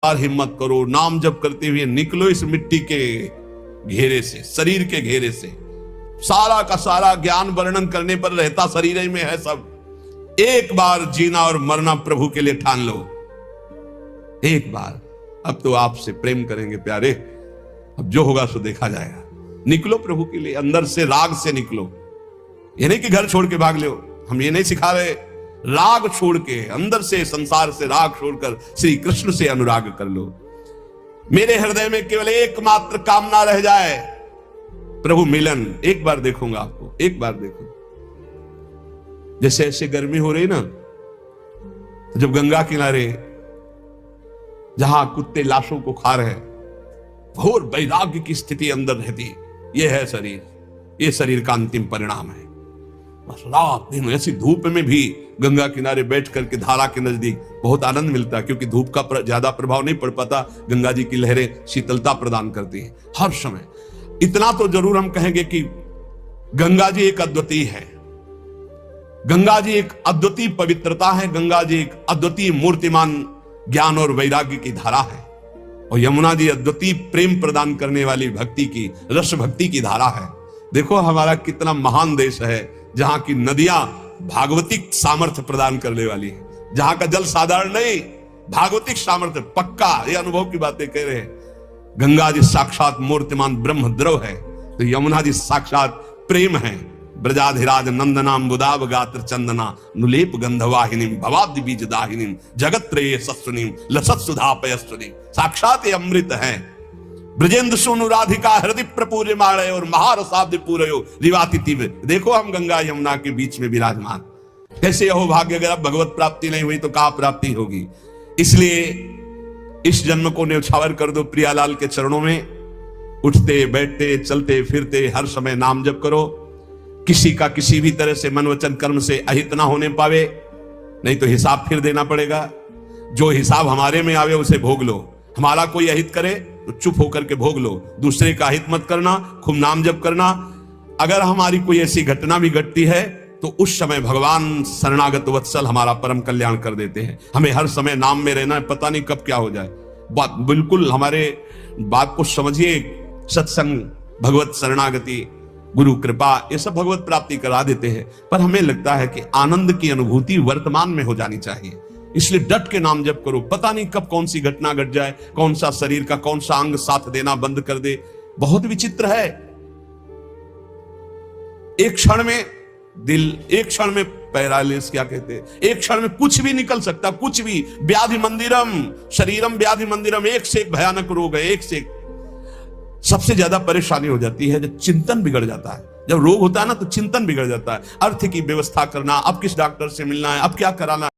और हिम्मत करो, नाम जप करते हुए निकलो इस मिट्टी के घेरे से, शरीर के घेरे से। सारा का सारा ज्ञान वर्णन करने पर रहता शरीर ही में है सब। एक बार जीना और मरना प्रभु के लिए ठान लो, एक बार। अब तो आपसे प्रेम करेंगे प्यारे, अब जो होगा सो देखा जाएगा। निकलो प्रभु के लिए, अंदर से राग से निकलो। ये नहीं कि घर छोड़ के भाग लो, हम ये नहीं सिखा रहे। राग छोड़ के, अंदर से, संसार से राग छोड़कर श्री कृष्ण से अनुराग कर लो। मेरे हृदय में केवल एकमात्र कामना रह जाए, प्रभु मिलन। एक बार देखूंगा आपको, एक बार देखो। जैसे ऐसे गर्मी हो रही ना, जब गंगा किनारे जहां कुत्ते लाशों को खा रहे, घोर वैराग्य की स्थिति अंदर रहती, यह है शरीर, यह शरीर का अंतिम परिणाम है। बस रात दिन ऐसी धूप में भी गंगा किनारे बैठ करके धारा के नजदीक बहुत आनंद मिलता है, क्योंकि धूप का ज्यादा प्रभाव नहीं पड़ पाता। गंगा जी की लहरें शीतलता प्रदान करती हैं हर समय। इतना तो जरूर हम कहेंगे कि गंगा जी एक अद्वितीय है, गंगा जी एक अद्वितीय पवित्रता है, गंगा जी एक अद्वितीय मूर्तिमान ज्ञान और वैराग्य की धारा है, और यमुना जी अद्वितीय प्रेम प्रदान करने वाली भक्ति की, रस भक्ति की धारा है। देखो हमारा कितना महान देश है, जहां की नदियां भागवतिक सामर्थ्य प्रदान करने वाली है, जहां का जल साधारण नहीं, भागवतिक सामर्थ्य पक्का। ये अनुभव की बातें कह रहे हैं। गंगा जी साक्षात मूर्तिमान ब्रह्म द्रव है, तो यमुना जी साक्षात प्रेम है। ब्रजाधिराज नंदनाम बुदाब गात्र चंदना नुलेप गंधवाहिनी भवाब्धि बीज दाहिनी जगत त्रये सत्सुनीम लसत सुधा पयस्वनी। साक्षात ये अमृत है। ब्रजेंद्र सोनु राधिका हृदय प्रपूर्य माणय और महारसाब्द पूरयो रिवाति तीव्र। देखो हम गंगा यमुना के बीच में विराजमान। कैसे हो भाग्य, अगर अब भगवत प्राप्ति नहीं हुई तो कहां प्राप्ति होगी। इसलिए इस जन्म को न्यौछावर कर दो प्रियालाल के चरणों में। उठते बैठते चलते फिरते हर समय नाम जप करो। किसी का किसी भी तरह से मन वचन कर्म से अहित ना होने पावे, नहीं तो हिसाब फिर देना पड़ेगा। जो हिसाब हमारे में आवे उसे भोग लो। हमारा कोई अहित करे तो चुप होकर के भोग लो, दूसरे का हित मत करना, खूब नाम जप करना। अगर हमारी कोई ऐसी घटना भी घटती है तो उस समय भगवान शरणागत वत्सल हमारा परम कल्याण कर देते हैं। हमें हर समय नाम में रहना है, पता नहीं कब क्या हो जाए। बात बिल्कुल हमारे बात को समझिए। सत्संग, भगवत शरणागति, गुरु कृपा, ये सब भगवत प्राप्ति करा देते हैं, पर हमें लगता है कि आनंद की अनुभूति वर्तमान में हो जानी चाहिए। इसलिए डट के नाम जप करो। पता नहीं कब कौन सी घटना घट जाए, कौन सा शरीर का कौन सा अंग साथ देना बंद कर दे। बहुत विचित्र है। एक क्षण में दिल, एक क्षण में पैरालिस, क्या कहते हैं, एक क्षण में कुछ भी निकल सकता, कुछ भी। व्याधि मंदिरम शरीरम व्याधि मंदिरम, एक से एक भयानक रोग है, एक से एक। सबसे ज्यादा परेशानी हो जाती है जब चिंतन बिगड़ जाता है। जब रोग होता है ना तो चिंतन बिगड़ जाता है। अर्थ की व्यवस्था करना, अब किस डॉक्टर से मिलना है, अब क्या कराना है।